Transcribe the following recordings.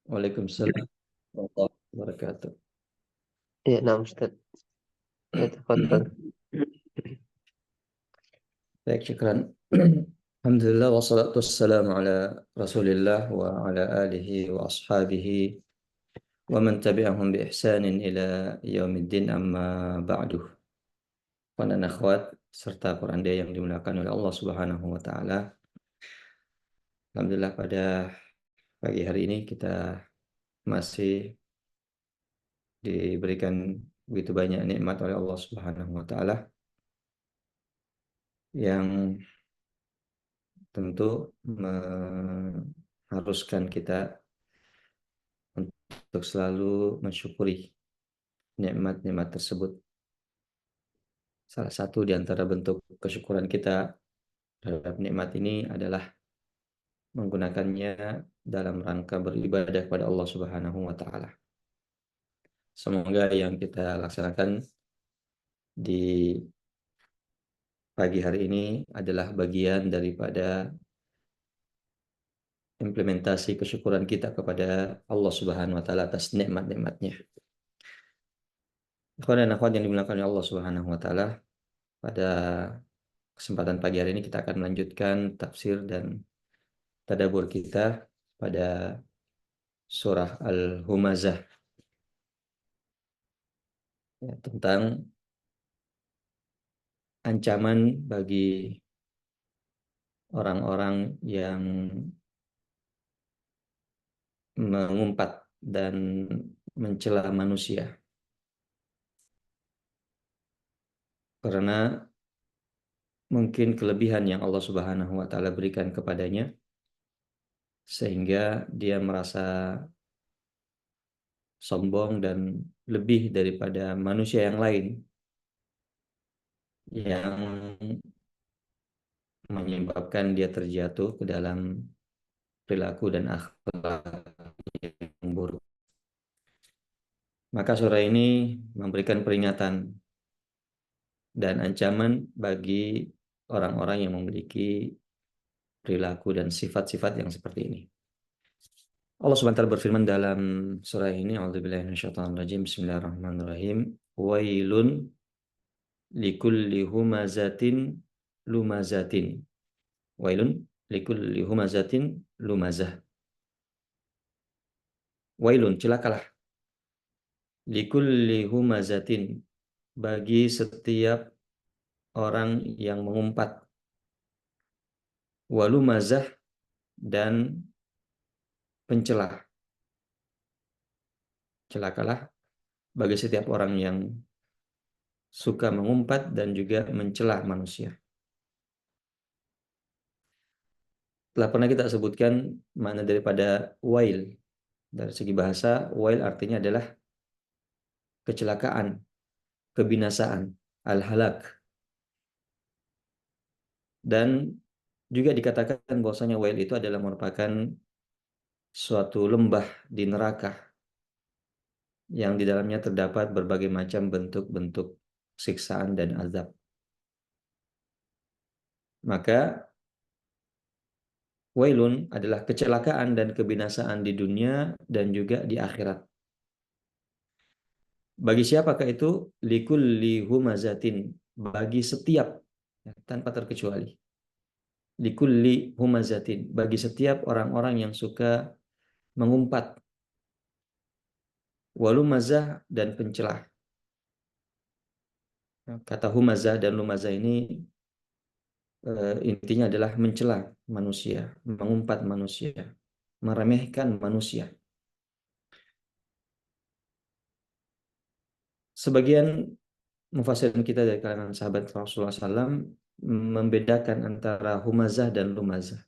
Waalaikumsalam warahmatullahi wabarakatuh. Ya, nah Ustaz. Ya, tafadhal. Baik, syukran. Alhamdulillah wassalatu wassalamu ala Rasulillah wa ala alihi wa ashabihi wa man tabi'ahum bi ihsanin ila yaumiddin amma ba'du. Para akhwat serta para anda yang dimuliakan oleh Allah Subhanahu wa taala. Alhamdulillah pada pagi hari ini kita masih diberikan begitu banyak nikmat oleh Allah Subhanahu wa taala yang tentu mengharuskan kita untuk selalu mensyukuri nikmat-nikmat tersebut. Salah satu di antara bentuk kesyukuran kita terhadap nikmat ini adalah menggunakannya dalam rangka beribadah kepada Allah Subhanahu wa taala. Semoga yang kita laksanakan di pagi hari ini adalah bagian daripada implementasi kesyukuran kita kepada Allah Subhanahu wa taala atas nikmat-nikmatnya. Ikhwan dan akhwat yang dimuliakan oleh Allah Subhanahu wa taala, pada kesempatan pagi hari ini kita akan melanjutkan tafsir dan tadabbur kita pada surah Al-Humazah, ya, tentang ancaman bagi orang-orang yang mengumpat dan mencela manusia. Karena mungkin kelebihan yang Allah Subhanahu wa taala berikan kepadanya sehingga dia merasa sombong dan lebih daripada manusia yang lain yang menyebabkan dia terjatuh ke dalam perilaku dan akhlak yang buruk. Maka surah ini memberikan peringatan dan ancaman bagi orang-orang yang memiliki perilaku dan sifat-sifat yang seperti ini. Allah Subhanahu wa taala berfirman dalam surah ini, A'udzubillahi minasyaitonirrajim, Bismillahirrahmanirrahim. Wailun likulli humazatin lumazatin. Wailun likulli humazatin lumazah. Wailun, celakalah. Likulli humazatin, bagi setiap orang yang mengumpat. Walumazah, dan pencelah. Celakalah bagi setiap orang yang suka mengumpat dan juga mencela manusia. Telah pernah kita sebutkan makna daripada wail. Dari segi bahasa, wail artinya adalah kecelakaan, kebinasaan, al-halak. Dan juga dikatakan bahwasanya wail itu adalah merupakan suatu lembah di neraka yang di dalamnya terdapat berbagai macam bentuk-bentuk siksaan dan azab. Maka wailun adalah kecelakaan dan kebinasaan di dunia dan juga di akhirat. Bagi siapakah itu? Likulli humazatin, bagi setiap, ya, tanpa terkecuali. Likulli humazatin, bagi setiap orang-orang yang suka mengumpat. Walumazah, dan pencelah. Kata humazah dan lumazah ini intinya adalah mencela manusia, mengumpat manusia, meremehkan manusia. Sebagian mufassirin kita dari kalangan sahabat Rasulullah SAW membedakan antara humazah dan lumazah.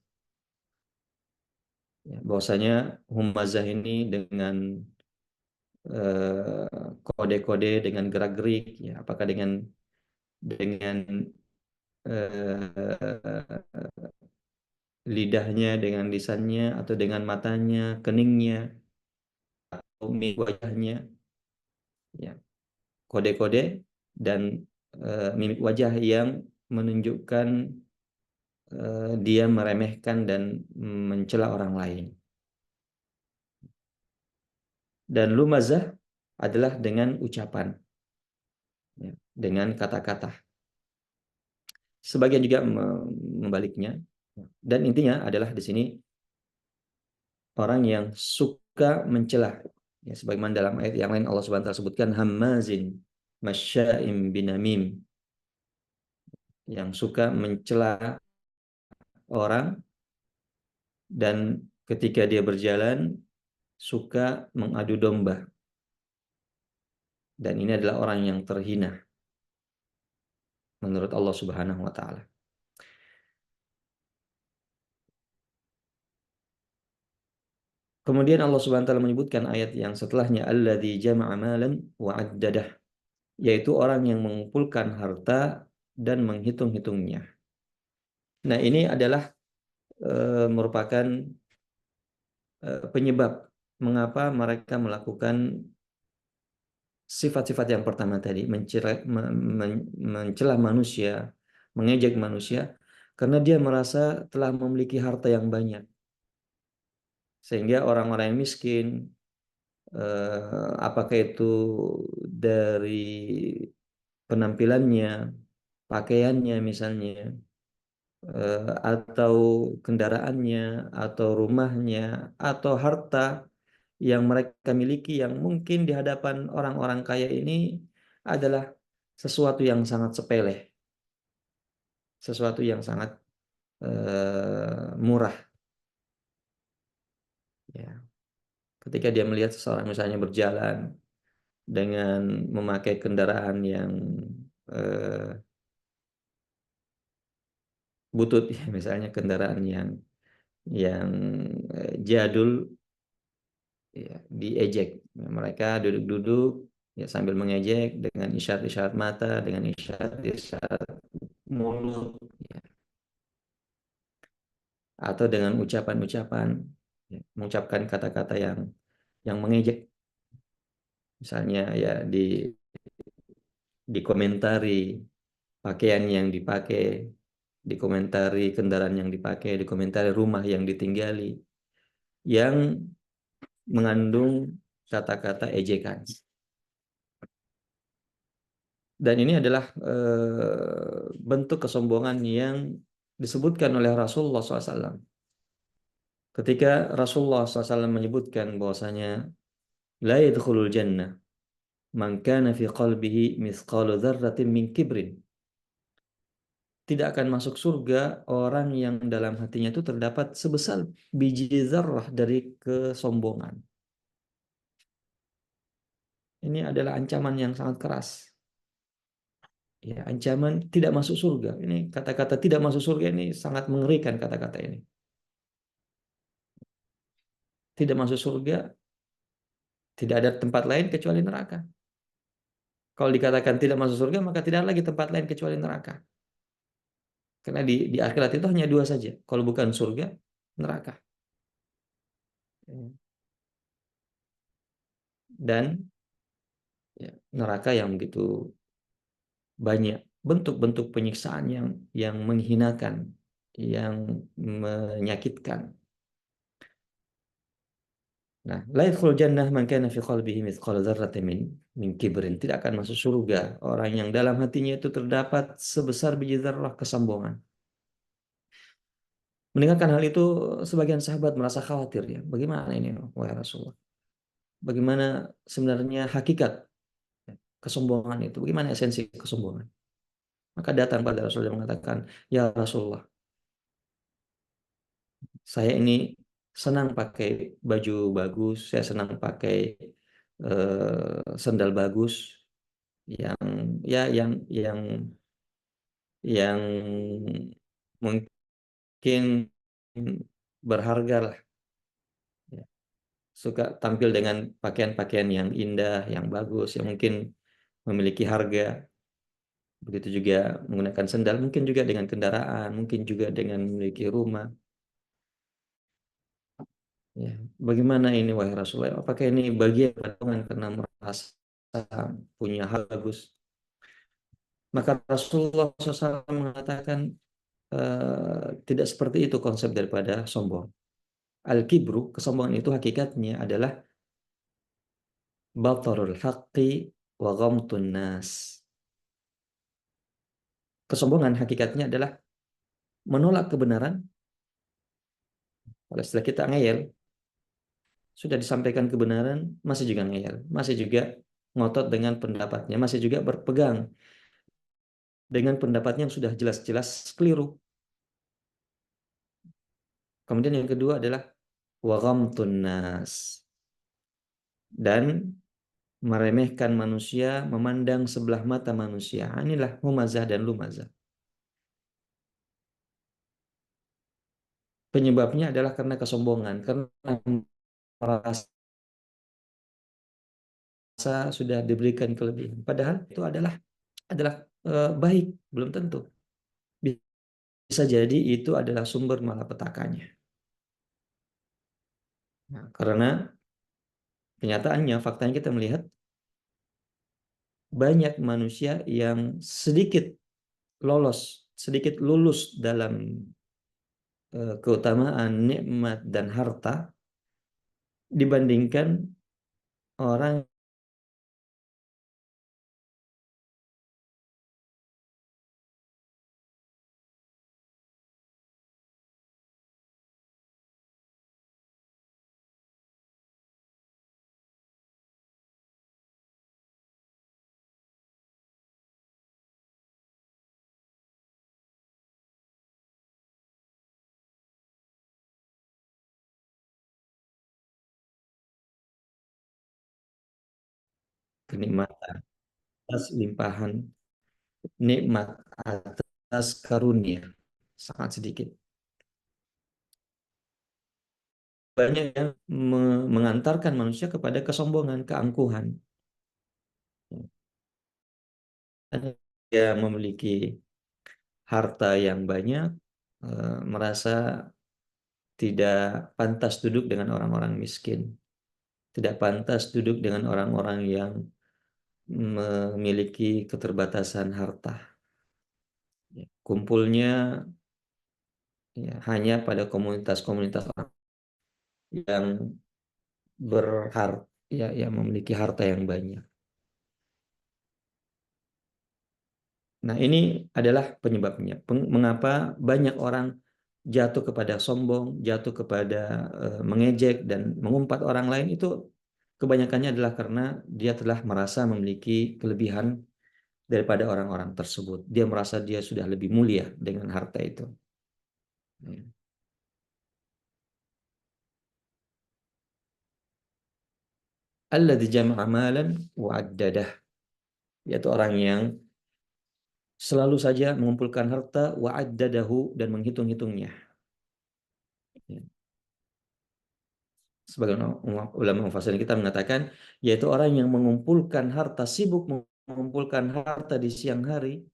Ya, bahwasanya humazah ini dengan kode-kode, dengan gerak-gerik, ya, apakah dengan lidahnya, dengan lisannya, atau dengan matanya, keningnya, atau mimik wajahnya, ya, kode-kode dan mimik wajah yang menunjukkan dia meremehkan dan mencela orang lain. Dan lumazah adalah dengan ucapan, ya, dengan kata-kata. Sebagian juga membaliknya. Dan intinya adalah di sini orang yang suka mencela. Ya, sebagaimana dalam ayat yang lain Allah Subhanahu wa taala sebutkan hammazin masya'im binamim, yang suka mencela orang dan ketika dia berjalan suka mengadu domba. Dan ini adalah orang yang terhina menurut Allah Subhanahu wa taala. Kemudian Allah Subhanahu wa taala menyebutkan ayat yang setelahnya alladzi jama'a malan wa 'addadah, yaitu orang yang mengumpulkan harta dan menghitung-hitungnya. Nah, ini adalah merupakan penyebab mengapa mereka melakukan sifat-sifat yang pertama tadi, mencela manusia, mengejek manusia, karena dia merasa telah memiliki harta yang banyak. Sehingga orang-orang yang miskin, apakah itu dari penampilannya, pakaiannya misalnya, atau kendaraannya, atau rumahnya, atau harta yang mereka miliki yang mungkin di hadapan orang-orang kaya ini adalah sesuatu yang sangat sepele, sesuatu yang sangat murah. Ya. Ketika dia melihat seseorang misalnya berjalan dengan memakai kendaraan yang butut, ya, misalnya kendaraan yang jadul, ya, diejek. Mereka duduk-duduk ya sambil mengejek dengan isyarat-isyarat mata, dengan isyarat-isyarat mulut, ya, atau dengan ucapan-ucapan, ya, mengucapkan kata-kata yang mengejek. Misalnya ya dikomentari pakaian yang dipakai, dikomentari kendaraan yang dipakai, dikomentari rumah yang ditinggali, yang mengandung kata-kata ejekan. Dan ini adalah bentuk kesombongan yang disebutkan oleh Rasulullah SAW. Ketika Rasulullah SAW menyebutkan bahwasanya la yadkhulul jannah man kana fi qalbihi mithqalu dzarratin min kibrin. Tidak akan masuk surga orang yang dalam hatinya itu terdapat sebesar biji zarrah dari kesombongan. Ini adalah ancaman yang sangat keras. Ya, ancaman tidak masuk surga. Ini kata-kata tidak masuk surga ini sangat mengerikan kata-kata ini. Tidak masuk surga, tidak ada tempat lain kecuali neraka. Kalau dikatakan tidak masuk surga, maka tidak ada lagi tempat lain kecuali neraka. Karena di akhirat itu hanya dua saja. Kalau bukan surga, neraka. Dan ya, neraka yang begitu banyak bentuk-bentuk penyiksaan yang menghinakan, yang menyakitkan. Nah, la yadkhulul jannah man kana fi qalbihi mithqala dzarratin min kibrin. Tidak akan masuk surga orang yang dalam hatinya itu terdapat sebesar biji zarrah kesombongan. Mendengarkan hal itu, sebagian sahabat merasa khawatir, ya. Bagaimana ini, wahai Rasulullah? Bagaimana sebenarnya hakikat kesombongan itu? Bagaimana esensi kesombongan? Maka datang pada Rasulullah yang mengatakan, ya Rasulullah, saya ini senang pakai baju bagus, saya senang pakai sandal bagus, yang ya yang mungkin berharga lah. Ya. Suka tampil dengan pakaian-pakaian yang indah, yang bagus, yang mungkin memiliki harga. Begitu juga menggunakan sandal, mungkin juga dengan kendaraan, mungkin juga dengan memiliki rumah. Ya, bagaimana ini wahai Rasulullah? Apakah ini bagian pertolongan karena merasa punya hal bagus? Maka Rasulullah SAW mengatakan tidak seperti itu konsep daripada sombong. Al-kibru, kesombongan itu hakikatnya adalah batarul haqqi wa ghamtun nas. Kesombongan hakikatnya adalah menolak kebenaran. Kalau istilah kita ngeyel, sudah disampaikan kebenaran, masih juga ngeyel, masih juga ngotot dengan pendapatnya, masih juga berpegang dengan pendapatnya yang sudah jelas-jelas keliru. Kemudian yang kedua adalah wa ghamtun nas, dan meremehkan manusia, memandang sebelah mata manusia. Inilah humazah dan lumazah. Penyebabnya adalah karena kesombongan, karena merasa sudah diberikan kelebihan. Padahal itu adalah baik, belum tentu. Bisa jadi itu adalah sumber malapetakannya. Nah, karena kenyataannya, faktanya kita melihat banyak manusia yang sedikit lulus dalam keutamaan nikmat dan harta dibandingkan orang kenikmatan atas limpahan nikmat, atas karunia, sangat sedikit. Banyak yang mengantarkan manusia kepada kesombongan, keangkuhan. Dia memiliki harta yang banyak, merasa tidak pantas duduk dengan orang-orang miskin, tidak pantas duduk dengan orang-orang yang memiliki keterbatasan harta. Kumpulnya ya, hanya pada komunitas-komunitas orang yang yang memiliki harta yang banyak. Nah, ini adalah penyebabnya. Mengapa banyak orang jatuh kepada sombong, jatuh kepada mengejek dan mengumpat orang lain, itu kebanyakannya adalah karena dia telah merasa memiliki kelebihan daripada orang-orang tersebut. Dia merasa dia sudah lebih mulia dengan harta itu. Alladzi jama'a malan wa 'addadah, yaitu orang yang selalu saja mengumpulkan harta, wa 'addadahu, dan menghitung-hitungnya. Sebagian ulama mufassir kita mengatakan, yaitu orang yang mengumpulkan harta, sibuk mengumpulkan harta di siang hari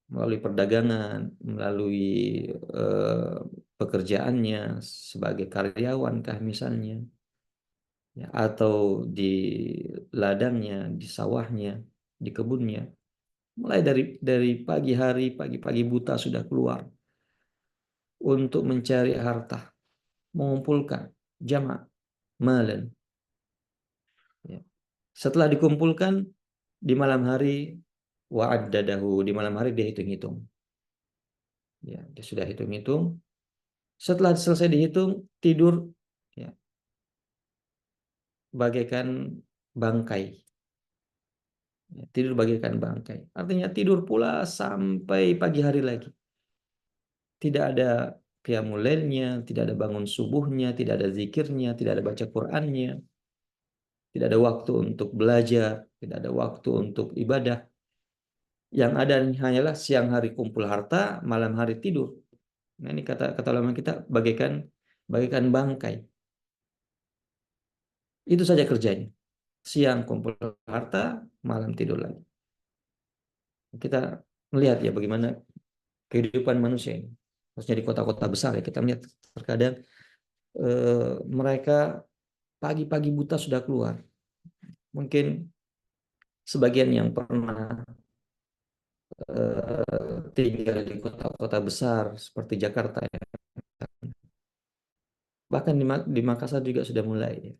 melalui perdagangan, melalui eh, pekerjaannya sebagai karyawan kah misalnya, ya, atau di ladangnya, di sawahnya, di kebunnya. Mulai dari pagi hari, pagi-pagi buta sudah keluar untuk mencari harta, mengumpulkan jama' malan. Ya. Setelah dikumpulkan di malam hari, wa'addadahu, di malam hari dia hitung-hitung. Ya, dia sudah hitung-hitung. Setelah selesai dihitung, tidur ya, bagaikan bangkai. Ya, tidur bagaikan bangkai. Artinya tidur pula sampai pagi hari lagi. Tidak ada qiyamul lailnya, tidak ada bangun subuhnya, tidak ada zikirnya, tidak ada baca Qur'annya, tidak ada waktu untuk belajar, tidak ada waktu untuk ibadah. Yang ada hanyalah siang hari kumpul harta, malam hari tidur. Nah, ini kata ulama kita bagaikan bangkai. Itu saja kerjanya. Siang kumpul harta, malam tidur lagi. Kita melihat ya bagaimana kehidupan manusia ini. Maksudnya di kota-kota besar ya, kita melihat terkadang mereka pagi-pagi buta sudah keluar. Mungkin sebagian yang pernah tinggal di kota-kota besar seperti Jakarta ya. Bahkan di Makassar juga sudah mulai.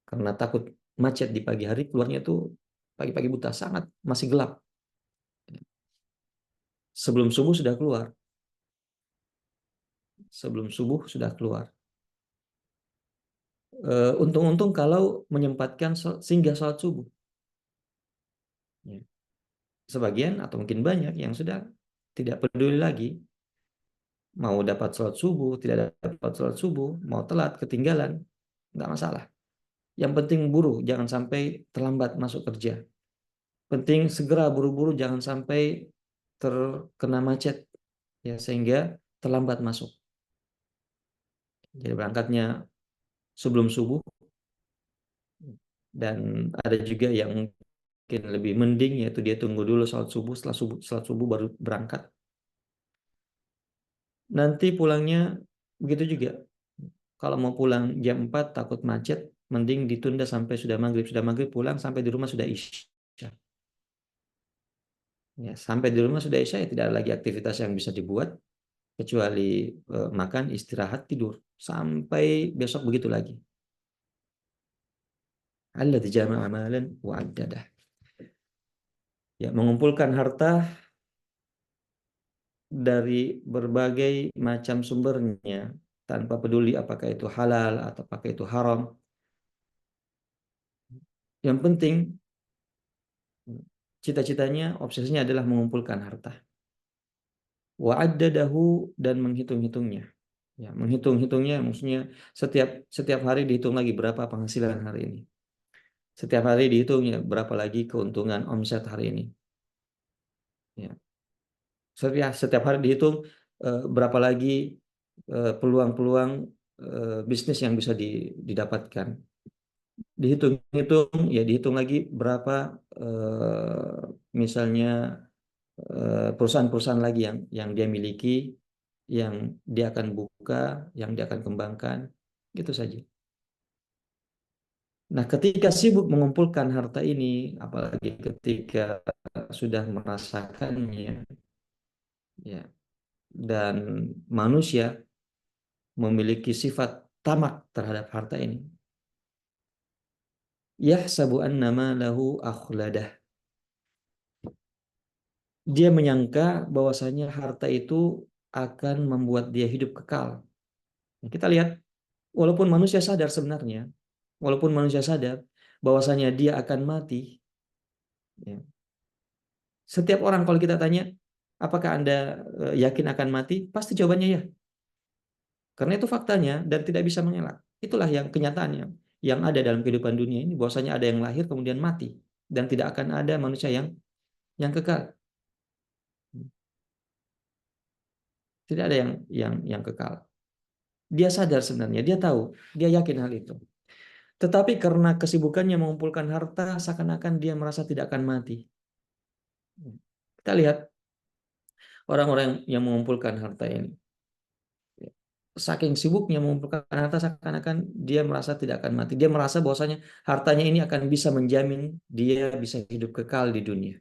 karena takut macet di pagi hari, keluarnya tuh pagi-pagi buta, sangat masih gelap. Sebelum subuh sudah keluar. Sebelum subuh sudah keluar. Untung-untung kalau menyempatkan singgah sholat subuh. Ya. Sebagian atau mungkin banyak yang sudah tidak peduli lagi, mau dapat sholat subuh, tidak dapat sholat subuh, mau telat, ketinggalan, nggak masalah. Yang penting buru, jangan sampai terlambat masuk kerja. Penting segera buru-buru, jangan sampai terkena macet, ya sehingga terlambat masuk. Jadi berangkatnya sebelum subuh, dan ada juga yang mungkin lebih mending, yaitu dia tunggu dulu salat subuh baru berangkat. Nanti pulangnya begitu juga. Kalau mau pulang jam 4 takut macet, mending ditunda sampai sudah maghrib. Sudah maghrib pulang, sampai di rumah sudah isya. Ya, sampai di rumah sudah isya, ya tidak ada lagi aktivitas yang bisa dibuat kecuali makan, istirahat, tidur. Sampai besok begitu lagi. Alladzi jama'a malan wa addadah. Ya, mengumpulkan harta dari berbagai macam sumbernya, tanpa peduli apakah itu halal atau apakah itu haram. Yang penting cita-citanya, obsesinya adalah mengumpulkan harta. Wa addadahu, dan menghitung-hitungnya. Ya, menghitung-hitungnya maksudnya setiap hari dihitung lagi berapa penghasilan hari ini. Setiap hari dihitungnya berapa lagi keuntungan omset hari ini. Ya. Setiap hari dihitung berapa lagi peluang-peluang bisnis yang bisa didapatkan. Dihitung-hitung, ya dihitung lagi berapa misalnya perusahaan-perusahaan lagi yang dia miliki, yang dia akan buka, yang dia akan kembangkan, gitu saja. Nah, ketika sibuk mengumpulkan harta ini, apalagi ketika sudah merasakannya, ya, dan manusia memiliki sifat tamak terhadap harta ini, yahsabu annama lahu akhladah. Dia menyangka bahwasanya harta itu akan membuat dia hidup kekal. Kita lihat, walaupun manusia sadar sebenarnya, walaupun manusia sadar bahwasanya dia akan mati, ya. Setiap orang kalau kita tanya, apakah Anda yakin akan mati? Pasti jawabannya ya. Karena itu faktanya dan tidak bisa mengelak. Itulah yang kenyataannya yang ada dalam kehidupan dunia ini, bahwasanya ada yang lahir kemudian mati dan tidak akan ada manusia yang kekal. Tidak ada yang kekal. Dia sadar sebenarnya, dia tahu, dia yakin hal itu. Tetapi karena kesibukannya mengumpulkan harta, seakan-akan dia merasa tidak akan mati. Kita lihat orang-orang yang mengumpulkan harta ini. Saking sibuknya mengumpulkan harta, seakan-akan dia merasa tidak akan mati. Dia merasa bahwasanya hartanya ini akan bisa menjamin dia bisa hidup kekal di dunia.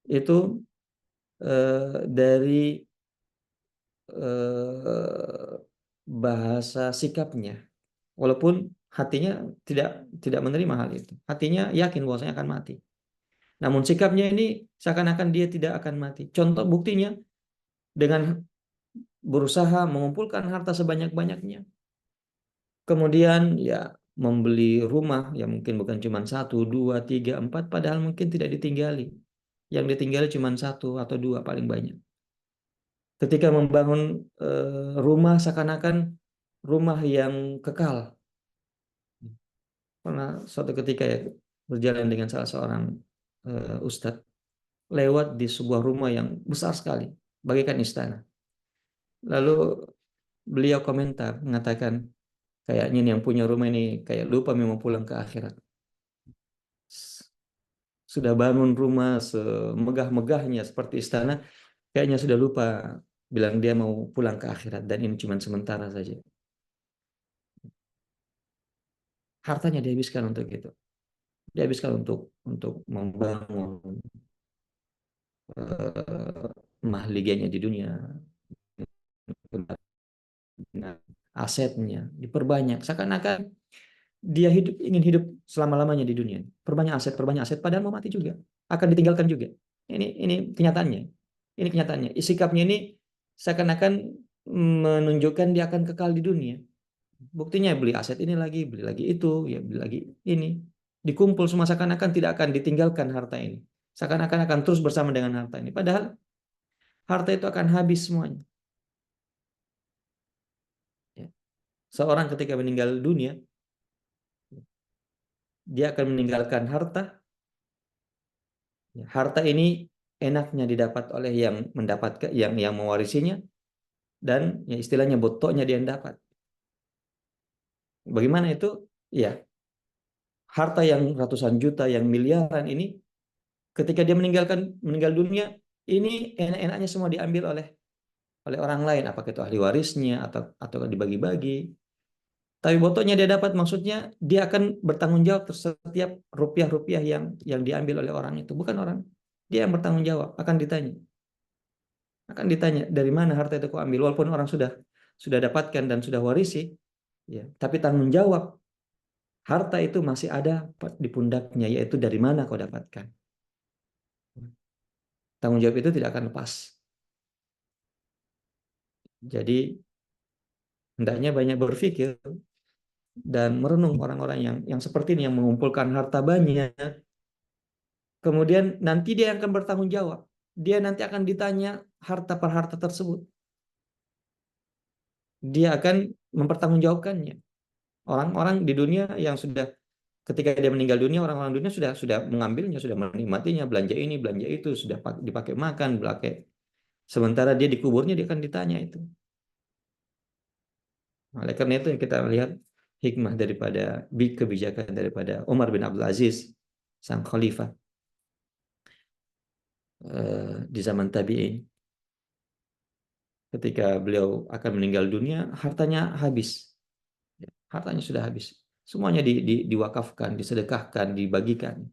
Itu dari eh, bahasa sikapnya. Walaupun hatinya tidak tidak menerima hal itu. Hatinya yakin bahwasanya akan mati. Namun sikapnya ini seakan-akan dia tidak akan mati. Contoh buktinya dengan berusaha mengumpulkan harta sebanyak-banyaknya. Kemudian ya membeli rumah yang mungkin bukan cuma satu, dua, tiga, empat, padahal mungkin tidak ditinggali. Yang ditinggali cuma satu atau dua paling banyak. Ketika membangun rumah seakan-akan rumah yang kekal. Pernah suatu ketika ya berjalan dengan salah seorang ustadz, lewat di sebuah rumah yang besar sekali, bagaikan istana. Lalu beliau komentar, mengatakan, kayaknya yang punya rumah ini kayak lupa memang pulang ke akhirat. Sudah bangun rumah semegah-megahnya seperti istana, kayaknya sudah lupa bilang dia mau pulang ke akhirat dan ini cuma sementara saja. Hartanya dihabiskan untuk itu. Dihabiskan untuk membangun mahliganya di dunia, asetnya diperbanyak. Seakan-akan dia ingin hidup selama-lamanya di dunia. Perbanyak aset, padahal mau mati juga. Akan ditinggalkan juga. Ini kenyataannya. Ini kenyataannya. Sikapnya ini seakan-akan menunjukkan dia akan kekal di dunia. Buktinya beli aset ini lagi, beli lagi itu, ya beli lagi ini. Dikumpul semua seakan-akan tidak akan ditinggalkan harta ini. Seakan-akan akan terus bersama dengan harta ini. Padahal harta itu akan habis semuanya. Ya. Seorang ketika meninggal dunia, dia akan meninggalkan harta. Ya, harta ini enaknya didapat oleh yang mendapatkan, yang mewarisinya, dan ya istilahnya botoknya dia yang dapat. Bagaimana itu? Ya, harta yang ratusan juta, yang miliaran ini, ketika dia meninggal dunia, ini enak-enaknya semua diambil oleh orang lain, apakah itu ahli warisnya atau dibagi-bagi. Tapi botoknya dia dapat, maksudnya dia akan bertanggung jawab terhadap setiap rupiah-rupiah yang diambil oleh orang itu, bukan orang. Dia yang bertanggung jawab, akan ditanya dari mana harta itu kau ambil, walaupun orang sudah dapatkan dan sudah warisi, ya, tapi tanggung jawab harta itu masih ada di pundaknya, yaitu dari mana kau dapatkan. Tanggung jawab itu tidak akan lepas. Jadi hendaknya banyak berpikir dan merenung orang-orang yang seperti ini, yang mengumpulkan harta banyak, kemudian nanti dia yang akan bertanggung jawab. Dia nanti akan ditanya harta per harta tersebut. Dia akan mempertanggungjawabkannya. Orang-orang di dunia yang sudah, ketika dia meninggal dunia, orang-orang dunia sudah mengambilnya, sudah menikmatinya, belanja ini, belanja itu, sudah dipakai makan, pakai. Sementara dia dikuburnya, dia akan ditanya itu. Oleh karena itu kita melihat hikmah daripada kebijakan daripada Umar bin Abdul Aziz, sang khalifah di zaman tabi'in. Ketika beliau akan meninggal dunia, hartanya habis. Hartanya sudah habis. Semuanya diwakafkan, disedekahkan, dibagikan.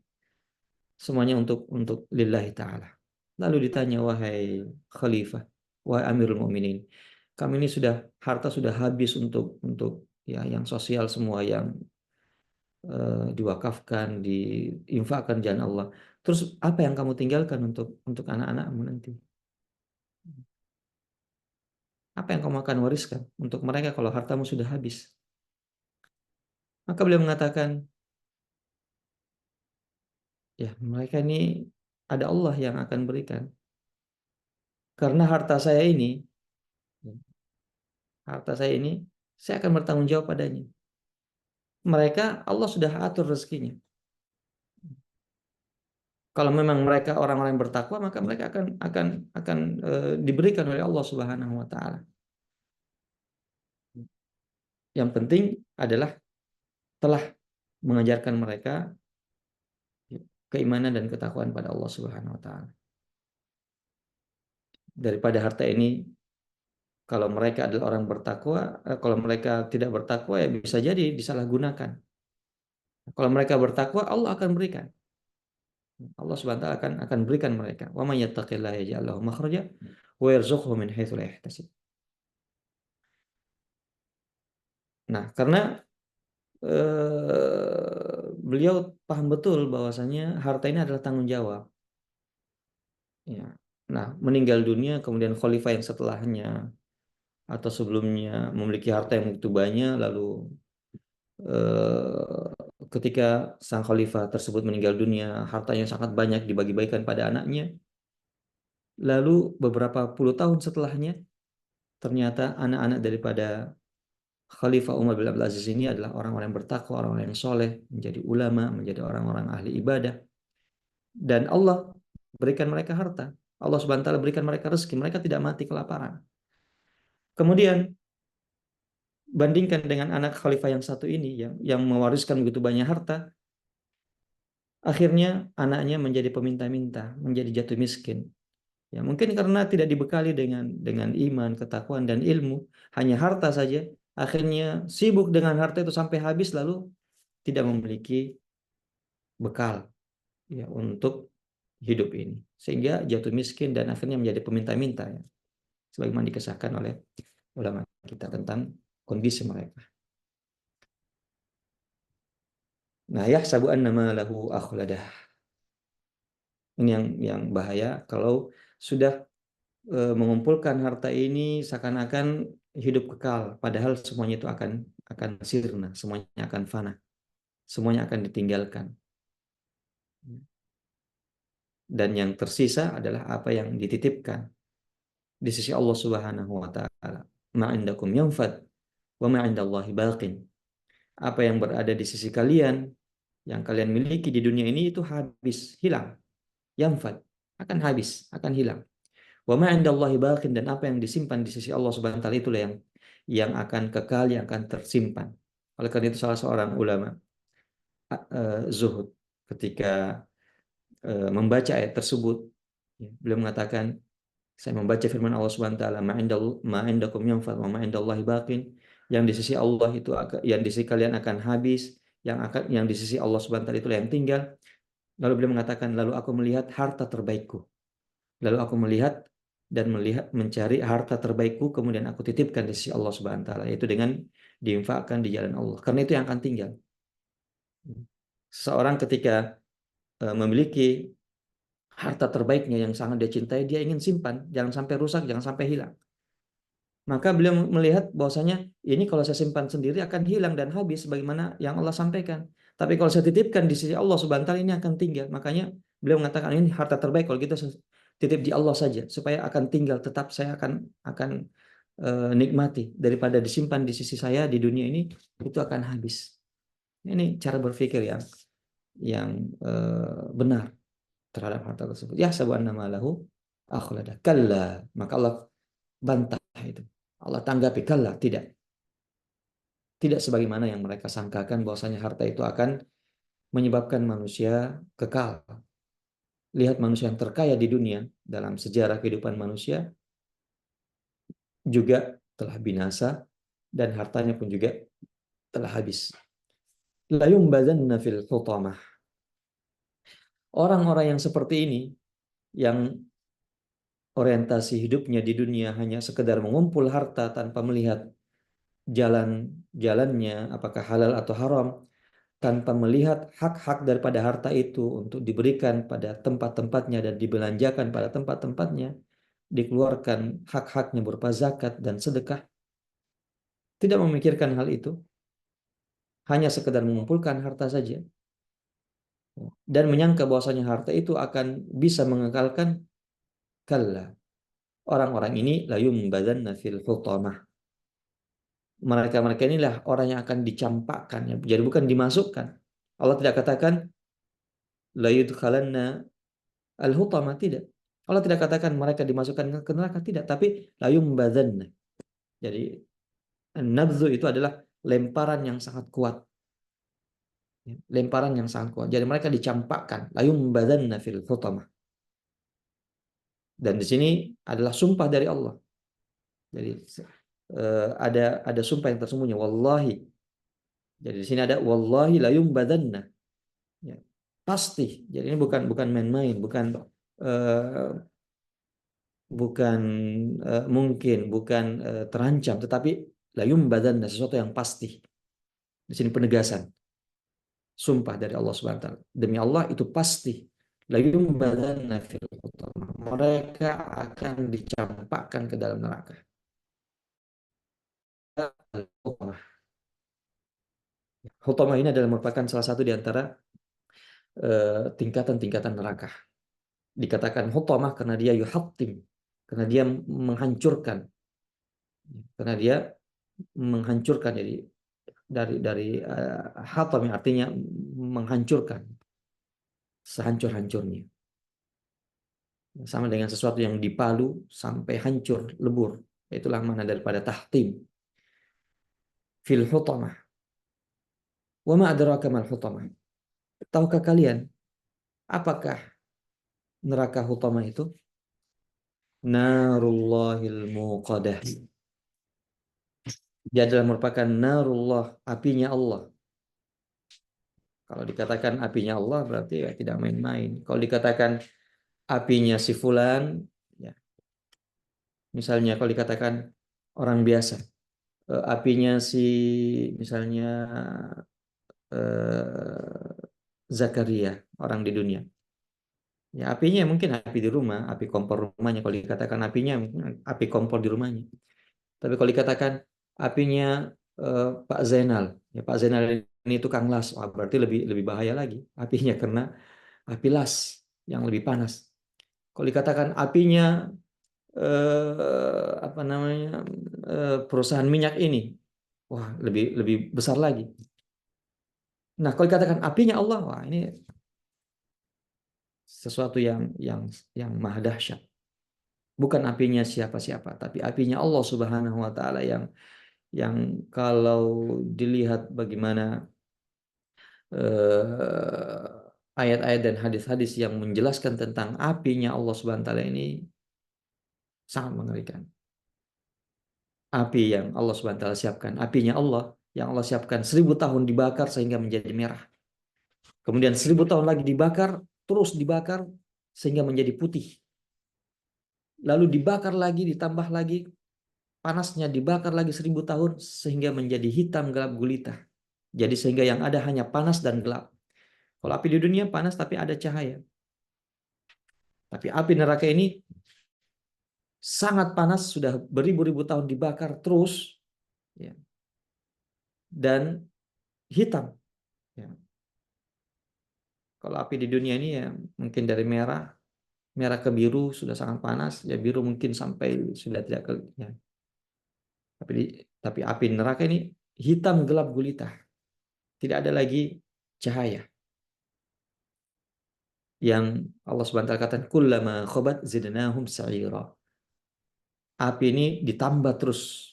Semuanya untuk lillahi ta'ala. Lalu ditanya, wahai khalifah, wahai Amirul Mukminin, kami ini harta sudah habis untuk ya yang sosial semua, yang diwakafkan, diinfakkan jalan Allah. Terus apa yang kamu tinggalkan untuk anak-anakmu nanti? Apa yang kamu akan wariskan untuk mereka kalau hartamu sudah habis? Maka beliau mengatakan, ya mereka ini ada Allah yang akan berikan. Karena harta saya ini, saya akan bertanggung jawab padanya. Mereka, Allah sudah atur rezekinya. Kalau memang mereka orang-orang yang bertakwa, maka mereka akan diberikan oleh Allah Subhanahu wa taala. Yang penting adalah telah mengajarkan mereka keimanan dan ketakwaan pada Allah Subhanahu wa taala. Daripada harta ini, kalau mereka adalah orang bertakwa, kalau mereka tidak bertakwa, ya bisa jadi disalahgunakan. Kalau mereka bertakwa, Allah akan berikan. Allah Subhanahu wa taala akan berikan mereka. Wa may yattaqillaha yaj'al lahu makhraja wa yarzuqhu min haitsu la yahtasib. Nah, karena beliau paham betul bahwasanya harta ini adalah tanggung jawab. Ya. Nah, meninggal dunia, kemudian khalifah yang setelahnya atau sebelumnya memiliki harta yang begitu banyak, lalu eh, ketika sang khalifah tersebut meninggal dunia, hartanya sangat banyak dibagi-bagikan pada anaknya. Lalu beberapa puluh tahun setelahnya, ternyata anak-anak daripada Khalifah Umar bin Abdul Aziz ini adalah orang-orang yang bertakwa, orang-orang yang soleh, menjadi ulama, menjadi orang-orang ahli ibadah. Dan Allah berikan mereka harta. Allah Subhanahu wa taala berikan mereka rezeki, mereka tidak mati kelaparan. Kemudian bandingkan dengan anak khalifah yang satu ini, yang mewariskan begitu banyak harta, akhirnya anaknya menjadi peminta-minta, menjadi jatuh miskin. Ya, mungkin karena tidak dibekali dengan iman, ketakwaan dan ilmu, hanya harta saja. Akhirnya sibuk dengan harta itu sampai habis, lalu tidak memiliki bekal ya untuk hidup ini, sehingga jatuh miskin dan akhirnya menjadi peminta-minta, ya, sebagaimana dikisahkan oleh ulama kita tentang kondisi mereka. Nah, yahsabu anna malahu akhladah. Ini yang bahaya kalau sudah mengumpulkan harta ini seakan-akan hidup kekal, padahal semuanya itu akan sirna, semuanya akan fana, semuanya akan ditinggalkan. Dan yang tersisa adalah apa yang dititipkan di sisi Allah Subhanahu wa taala. Ma indakum yanfad wa ma indallahi baqin. Apa yang berada di sisi kalian, yang kalian miliki di dunia ini itu habis, hilang. Yanfad, akan habis, akan hilang. Wa ma indallahi baqin, dan apa yang disimpan di sisi Allah Subhanahu wa taala itulah yang akan kekal, yang akan tersimpan. Oleh karena itu salah seorang ulama zuhud ketika membaca ayat tersebut, beliau mengatakan, saya membaca firman Allah Subhanahu wa taala, ma indakum yanfad wa ma indallahi baqin, yang di sisi Allah itu yang di sisi kalian akan habis, yang di sisi Allah Subhanahu wa taala itulah yang tinggal. Lalu beliau mengatakan, lalu aku melihat harta terbaikku. Lalu aku melihat mencari harta terbaikku, kemudian aku titipkan di sisi Allah Subhanahu wa taala, yaitu dengan diinfakkan di jalan Allah. Karena itu yang akan tinggal. Seseorang ketika memiliki harta terbaiknya yang sangat dia cintai, dia ingin simpan, jangan sampai rusak, jangan sampai hilang. Maka beliau melihat bahwasanya ini kalau saya simpan sendiri akan hilang dan habis sebagaimana yang Allah sampaikan. Tapi kalau saya titipkan di sisi Allah Subhanahu wa taala, ini akan tinggal. Makanya beliau mengatakan ini harta terbaik kalau kita titip di Allah saja supaya akan tinggal, tetap saya akan nikmati daripada disimpan di sisi saya di dunia ini, itu akan habis. Ini cara berpikir yang benar terhadap harta tersebut. Ya sabanna malahu akhlada. Kalla, maka Allah bantah itu. Allah tanggapi, kalla, tidak. Tidak sebagaimana yang mereka sangkakan bahwasanya harta itu akan menyebabkan manusia kekal. Lihat manusia yang terkaya di dunia dalam sejarah kehidupan manusia juga telah binasa dan hartanya pun juga telah habis. La yumbazanna fil hutamah. Orang-orang yang seperti ini, yang orientasi hidupnya di dunia hanya sekedar mengumpul harta tanpa melihat jalannya apakah halal atau haram, tanpa melihat hak-hak daripada harta itu untuk diberikan pada tempat-tempatnya dan dibelanjakan pada tempat-tempatnya, dikeluarkan hak-haknya berupa zakat dan sedekah, tidak memikirkan hal itu, hanya sekedar mengumpulkan harta saja dan menyangka bahwasanya harta itu akan bisa mengekalkan. Kalla, orang-orang ini la yumbadanna fil hutamah. Mereka inilah orang yang akan dicampakkan, ya. Jadi bukan dimasukkan. Allah tidak katakan la yudkhalanna al-hutamah, tidak. Allah tidak katakan mereka dimasukkan ke neraka, tidak, tapi la yumbadanna. Jadi nabzu itu adalah lemparan yang sangat kuat. Lemparan yang sangat kuat. Jadi mereka dicampakkan, la yumbadanna fil hutamah. Dan di sini adalah sumpah dari Allah. Jadi ada sumpah yang tersembunyi, wallahi. Jadi di sini ada wallahi la yumbadanna. Ya, pasti. Jadi ini bukan main-main, uh, bukan mungkin, bukan terancam, tetapi la yumbadanna, sesuatu yang pasti. Di sini penegasan, sumpah dari Allah Subhanahu wa taala. Demi Allah itu pasti. La yumbadanna fil hutamah. Mereka akan dicampakkan ke dalam neraka. Hutamah ini adalah merupakan salah satu di antara tingkatan-tingkatan neraka. Dikatakan hutamah karena dia yuhattim, karena dia menghancurkan, karena dia menghancurkan. Jadi dari hatam yang artinya menghancurkan sehancur-hancurnya. Sama dengan sesuatu yang dipalu sampai hancur lebur. Itulah mana daripada tahtim. Fil hutamah. Wa ma adraka mal hutamah. Tahukah kalian apakah neraka hutamah itu? Narullahil muqadah. Dia adalah merupakan narullah, apinya Allah. Kalau dikatakan apinya Allah berarti ya tidak main-main. Kalau dikatakan apinya si fulan, ya, misalnya kalau dikatakan orang biasa, apinya si misalnya Zakaria, orang di dunia. Ya, apinya mungkin api di rumah, api kompor rumahnya. Kalau dikatakan apinya, mungkin api kompor di rumahnya. Tapi kalau dikatakan apinya Pak Zainal, ya Pak Zainal ini tukang las, wah, berarti lebih lebih bahaya lagi apinya karena api las yang lebih panas. Kalau dikatakan apinya apa namanya perusahaan minyak ini, wah lebih lebih besar lagi. Nah, kalau dikatakan apinya Allah, wah ini sesuatu yang maha dahsyat. Bukan apinya siapa-siapa, tapi apinya Allah Subhanahu wa taala yang kalau dilihat bagaimana ayat-ayat dan hadis-hadis yang menjelaskan tentang apinya Allah Subhanahu wa taala ini sangat mengerikan. Api yang Allah Subhanahu wa taala siapkan, apinya Allah yang Allah siapkan 1000 tahun dibakar sehingga menjadi merah. Kemudian 1000 tahun lagi dibakar, terus dibakar sehingga menjadi putih. Lalu dibakar lagi, ditambah lagi panasnya, dibakar lagi 1000 tahun sehingga menjadi hitam gelap gulita. Jadi sehingga yang ada hanya panas dan gelap. Kalau api di dunia panas tapi ada cahaya. Tapi api neraka ini sangat panas, sudah beribu-ribu tahun dibakar terus, ya, dan hitam. Ya. Kalau api di dunia ini ya mungkin dari merah, merah ke biru sudah sangat panas, ya biru mungkin sampai sudah tidak ke, ya. Tapi api neraka ini hitam gelap gulita, tidak ada lagi cahaya. Yang Allah Subhanahu wa taala katakan kullama khabat zidnahum sa'ira. Api ini ditambah terus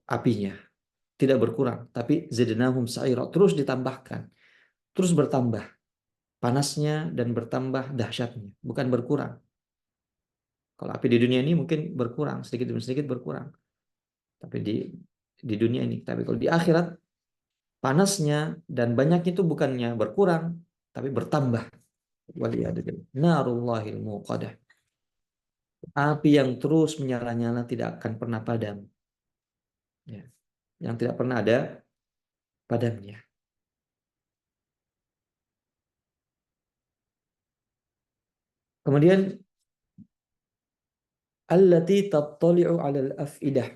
apinya, tidak berkurang, tapi zidnahum sa'ira, terus ditambahkan, terus bertambah panasnya dan bertambah dahsyatnya, bukan berkurang. Kalau api di dunia ini mungkin berkurang sedikit demi sedikit berkurang, tapi di dunia ini, tapi kalau di akhirat panasnya dan banyaknya itu bukannya berkurang, tapi bertambah. Waliyadzubillah. Narullahil muqadah. Api yang terus menyala-nyala tidak akan pernah padam. Ya. Yang tidak pernah ada padamnya. Kemudian allati tattali'u 'alal afidah.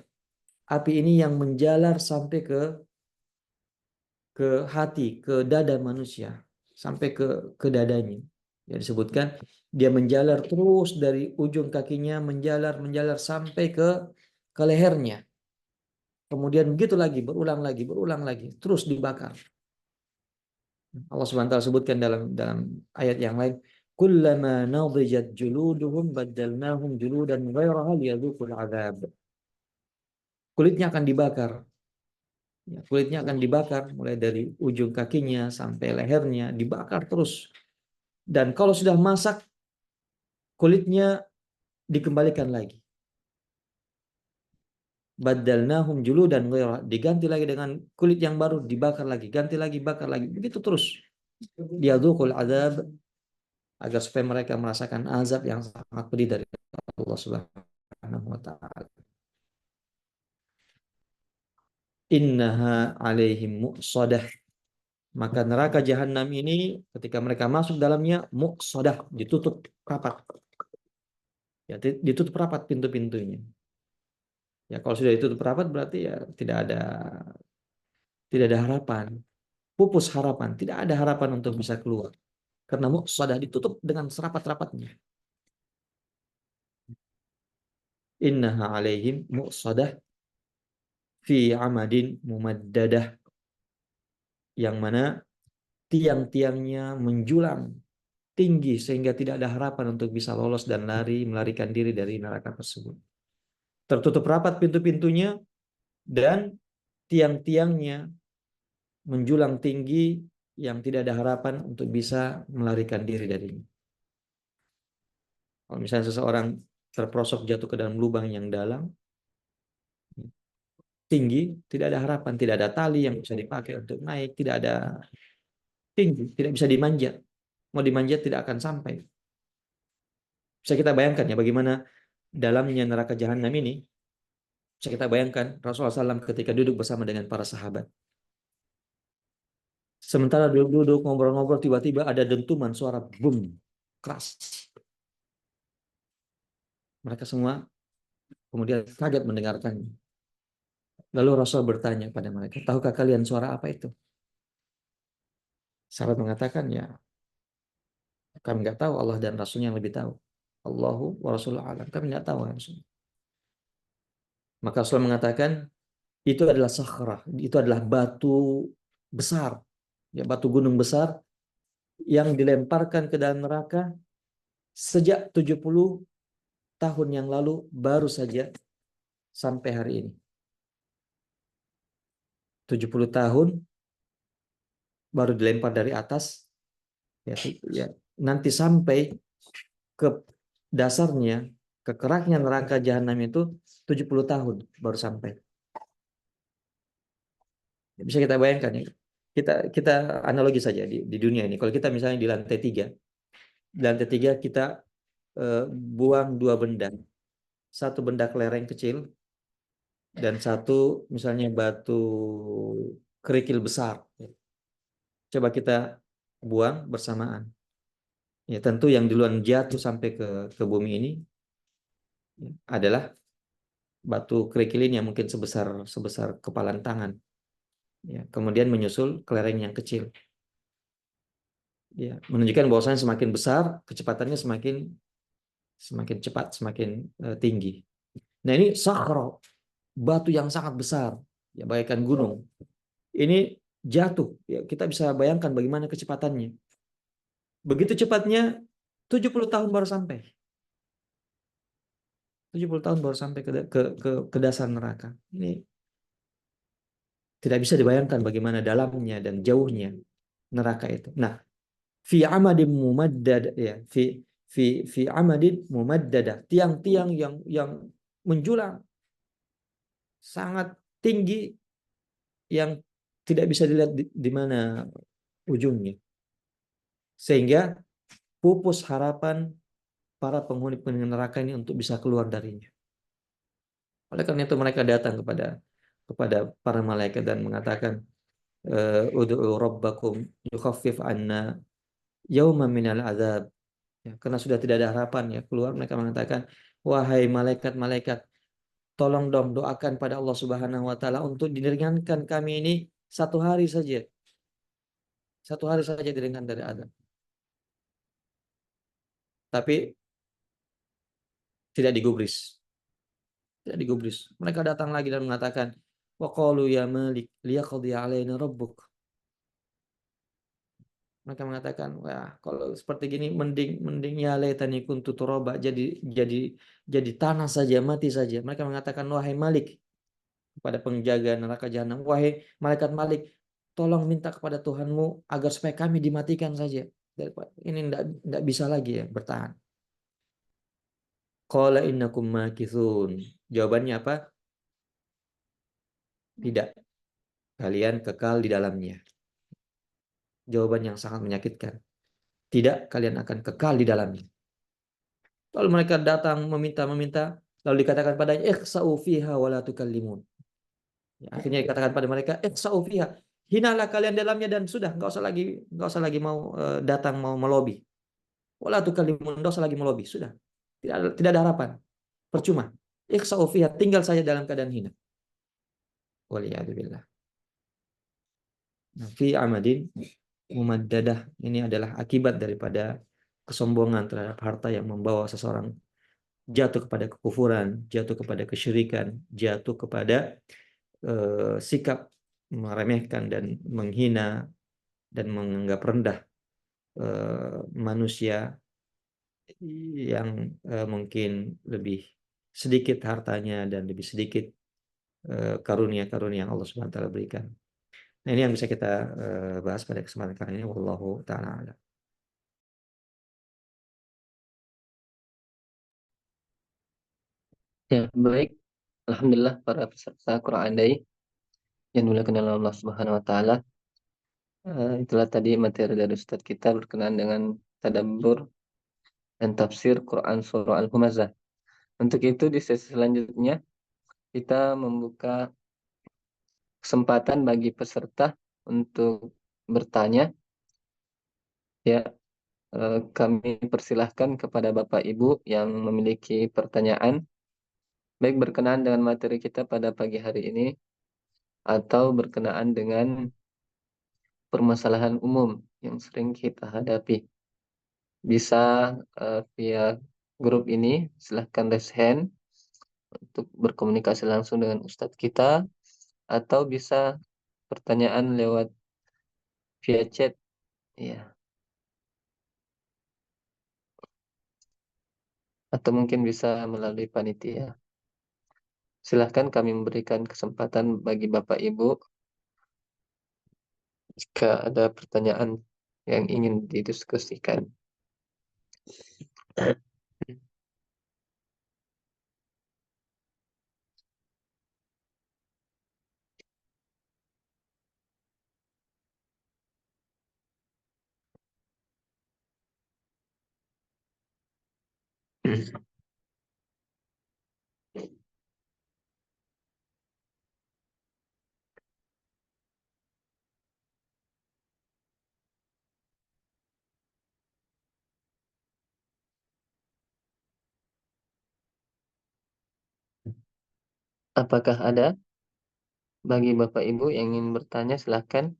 Api ini yang menjalar sampai ke hati, ke dada manusia, sampai ke dadanya. Ya disebutkan dia menjalar terus dari ujung kakinya, menjalar sampai ke lehernya. Kemudian begitu lagi, berulang lagi, terus dibakar. Allah Subhanahu wa taala sebutkan dalam ayat yang lain, kullama nadijat juluduhum baddalnahum juludan ghairaha liyadzuqul adzab. Kulitnya akan dibakar. Ya, kulitnya akan dibakar mulai dari ujung kakinya sampai lehernya, dibakar terus. Dan kalau sudah masak, kulitnya dikembalikan lagi. Baddalnahum juludan ghairaha, diganti lagi dengan kulit yang baru, dibakar lagi, ganti lagi, bakar lagi. Begitu terus. Liyadzuqul adzab, agar supaya mereka merasakan azab yang sangat pedih dari Allah Subhanahu wa taala. Innaha alaihim muqsadah. Maka neraka jahanam ini ketika mereka masuk dalamnya muqsadah, ditutup rapat. Ya, ditutup rapat pintu-pintunya. Ya, kalau sudah ditutup rapat berarti ya tidak ada harapan. Pupus harapan, tidak ada harapan untuk bisa keluar. Karena muqsadah ditutup dengan serapat-rapatnya. Innaha alaihim muqsadah fi amadin mumaddadah, yang mana tiang-tiangnya menjulang tinggi sehingga tidak ada harapan untuk bisa lolos dan melarikan diri dari neraka tersebut. Tertutup rapat pintu-pintunya dan tiang-tiangnya menjulang tinggi yang tidak ada harapan untuk bisa melarikan diri darinya. Kalau misalnya seseorang terperosok jatuh ke dalam lubang yang dalam, tinggi, tidak ada harapan, tidak ada tali yang bisa dipakai untuk naik, tidak ada, tinggi, tidak bisa dimanjat. Mau dimanjat tidak akan sampai. Bisa kita bayangkan ya bagaimana dalamnya neraka jahanam ini. Bisa kita bayangkan Rasulullah SAW ketika duduk bersama dengan para sahabat. Sementara duduk-duduk ngobrol-ngobrol, tiba-tiba ada dentuman suara boom keras. Mereka semua kemudian kaget mendengarkannya. Lalu Rasul bertanya pada mereka, tahukah kalian suara apa itu? Sahabat mengatakan, ya kami nggak tahu, Allah dan Rasulnya yang lebih tahu. Allahu wa Rasulullah alam. Kami nggak tahu. Rasul. Maka Rasul mengatakan, itu adalah sakhrah, itu adalah batu besar, ya batu gunung besar yang dilemparkan ke dalam neraka sejak 70 tahun yang lalu, baru saja sampai hari ini. 70 tahun baru dilempar dari atas, ya, nanti sampai ke dasarnya, ke keraknya neraka jahanam itu 70 tahun baru sampai. Bisa kita bayangkan ya. Kita analogi saja di dunia ini. Kalau kita misalnya di lantai tiga kita buang dua benda. Satu benda kelereng kecil dan satu misalnya batu kerikil besar. Coba kita buang bersamaan. Ya, tentu yang duluan jatuh sampai ke bumi ini adalah batu kerikil ini yang mungkin sebesar sebesar kepalan tangan. Ya, kemudian menyusul kelereng yang kecil. Ya, menunjukkan bahwasanya semakin besar kecepatannya semakin cepat, semakin tinggi. Nah, ini sakhra, batu yang sangat besar, ya bagaikan gunung. Ini jatuh, ya kita bisa bayangkan bagaimana kecepatannya. Begitu cepatnya 70 tahun baru sampai. 70 tahun baru sampai ke dasar neraka. Ini tidak bisa dibayangkan bagaimana dalamnya dan jauhnya neraka itu. Nah, fi amadin mumaddad, ya, fi amadin mumaddada, tiang-tiang yang menjulang sangat tinggi yang tidak bisa dilihat di mana ujungnya. Sehingga pupus harapan para penghuni neraka ini untuk bisa keluar darinya. Oleh karena itu mereka datang kepada para malaikat dan mengatakan, ud'u rabbakum yukhaffif anna yawman minal azab. Ya, karena sudah tidak ada harapan ya keluar, mereka mengatakan, wahai malaikat-malaikat, tolong dong doakan pada Allah Subhanahu wa taala untuk diringankan kami ini satu hari saja. Satu hari saja diringankan dari azab. Tapi tidak digubris. Tidak digubris. Mereka datang lagi dan mengatakan, wa qalu ya Malik liyaqdi alaina rabbuk. Mereka mengatakan, wah kalau seperti gini mending ya laitani kuntu turaba, jadi tanah saja, mati saja. Mereka mengatakan, wahai Malik, kepada penjaga neraka jahanam, wahai malaikat Malik, tolong minta kepada Tuhanmu agar supaya kami dimatikan saja. Ini tidak bisa lagi ya bertahan. Qala innakum makithun. Jawabannya apa? Tidak. Kalian kekal di dalamnya. Jawaban yang sangat menyakitkan. Tidak, kalian akan kekal di dalamnya. Lalu mereka datang meminta, lalu dikatakan padanya, ikhsa'u fiha wa la tukallimun. Ya, akhirnya dikatakan pada mereka, ikhsa'u fiha. Hinalah kalian dalamnya dan sudah, enggak usah lagi mau datang mau melobi. Wa la tukallimun, enggak usah lagi melobi, sudah. Tidak ada harapan. Percuma. Ikhsa'u fiha, tinggal saja dalam keadaan hina. Waliyadzubillah. Fi amadin mumaddadah, ini adalah akibat daripada kesombongan terhadap harta yang membawa seseorang jatuh kepada kekufuran, jatuh kepada kesyirikan, jatuh kepada sikap meremehkan dan menghina dan menganggap rendah manusia yang mungkin lebih sedikit hartanya dan lebih sedikit karunia-karunia yang Allah Subhanahu wa taala berikan. Nah, ini yang bisa kita bahas pada kesempatan kali ini. Wallahu taala a'lam. Ya, baik. Alhamdulillah para peserta Quran Day yang dimuliakan oleh Allah Subhanahu wa taala. Itulah tadi materi dari Ustadz kita berkenaan dengan tadabbur dan tafsir Quran Surah Al-Humazah. Untuk itu di sesi selanjutnya kita membuka kesempatan bagi peserta untuk bertanya, ya kami persilahkan kepada Bapak Ibu yang memiliki pertanyaan, baik berkenaan dengan materi kita pada pagi hari ini, atau berkenaan dengan permasalahan umum yang sering kita hadapi. Bisa via grup ini, silahkan raise hand untuk berkomunikasi langsung dengan Ustadz kita, atau bisa pertanyaan lewat via chat, ya, atau mungkin bisa melalui panitia. Silahkan kami memberikan kesempatan bagi Bapak Ibu jika ada pertanyaan yang ingin didiskusikan. Apakah ada bagi Bapak Ibu yang ingin bertanya, silahkan.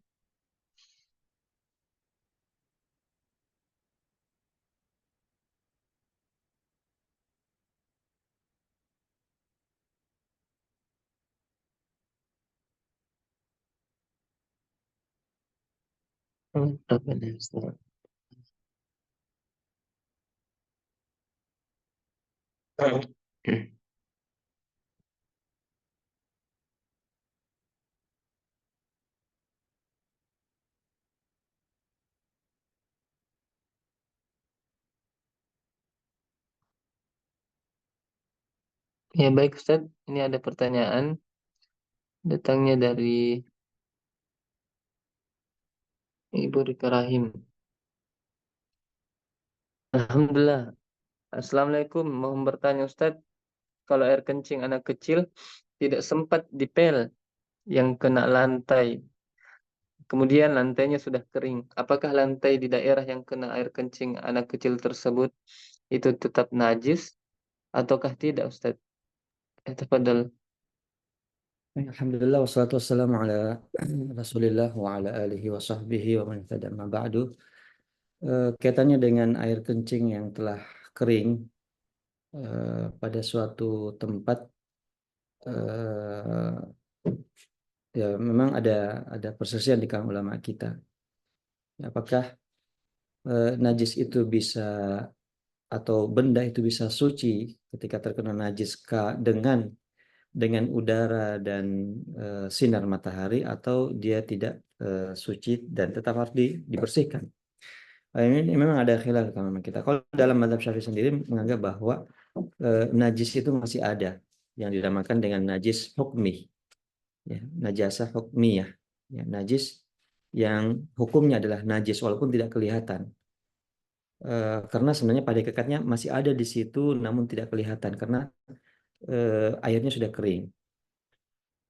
Ya baik Ustaz, ini ada pertanyaan datangnya dari Ibu Rika Rahim. Alhamdulillah. Assalamualaikum, mohon bertanya Ustaz, kalau air kencing anak kecil tidak sempat dipel yang kena lantai, kemudian lantainya sudah kering, apakah lantai di daerah yang kena air kencing anak kecil tersebut itu tetap najis ataukah tidak Ustaz? Tafadhal. Alhamdulillah wassalatu wassalamu ala Rasulillah wa ala alihi wa sahbihi wa man tada ma ba'du. Kaitannya dengan air kencing yang telah kering pada suatu tempat, eh, ya memang ada perselisihan di kalangan ulama kita. Apakah najis itu bisa atau benda itu bisa suci ketika terkena najis dengan udara dan sinar matahari, atau dia tidak suci dan tetap harus dibersihkan. Ini memang ada khilaf kalau kita. Kalau dalam mazhab Syafi'i sendiri menganggap bahwa najis itu masih ada yang dinamakan dengan najis hukmi, ya, najasah hukmiyah, ya, najis yang hukumnya adalah najis walaupun tidak kelihatan. Karena sebenarnya pada hakikatnya masih ada di situ namun tidak kelihatan karena airnya sudah kering.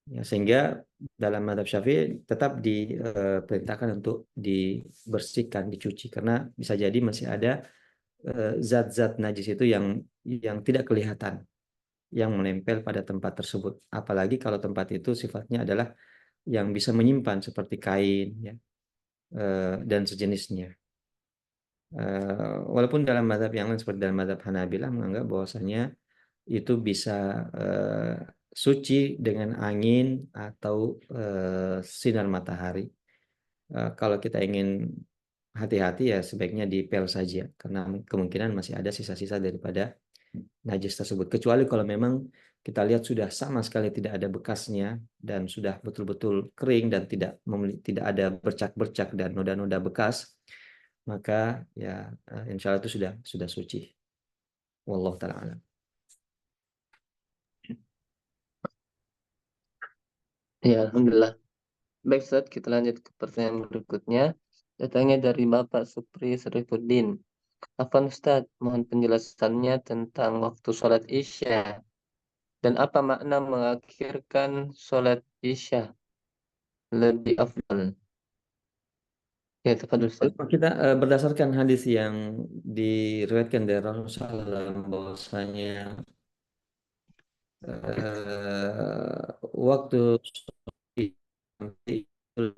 Ya, sehingga dalam mazhab Syafi'i tetap diperintahkan untuk dibersihkan, dicuci karena bisa jadi masih ada zat-zat najis itu yang tidak kelihatan, yang menempel pada tempat tersebut. Apalagi kalau tempat itu sifatnya adalah yang bisa menyimpan seperti kain, ya, dan sejenisnya. Walaupun dalam mazhab yang lain seperti dalam mazhab Hanabilah menganggap bahwasanya itu bisa eh, suci dengan angin atau sinar matahari. Kalau kita ingin hati-hati ya sebaiknya dipel saja karena kemungkinan masih ada sisa-sisa daripada najis tersebut. Kecuali kalau memang kita lihat sudah sama sekali tidak ada bekasnya dan sudah betul-betul kering dan tidak ada bercak-bercak dan noda-noda bekas, maka ya insya Allah itu sudah suci. Wallahu taala alam. Ya, alhamdulillah. Baik Ustaz, kita lanjut ke pertanyaan berikutnya. Datangnya dari Bapak Supri Serifuddin. Afwan Ustaz, mohon penjelasannya tentang waktu sholat Isya dan apa makna mengakhirkan sholat Isya lebih afdal. Ya, tafadhol Ustaz. Kita berdasarkan hadis yang diriwayatkan dari Rasulullah SAW bahwasanya waktu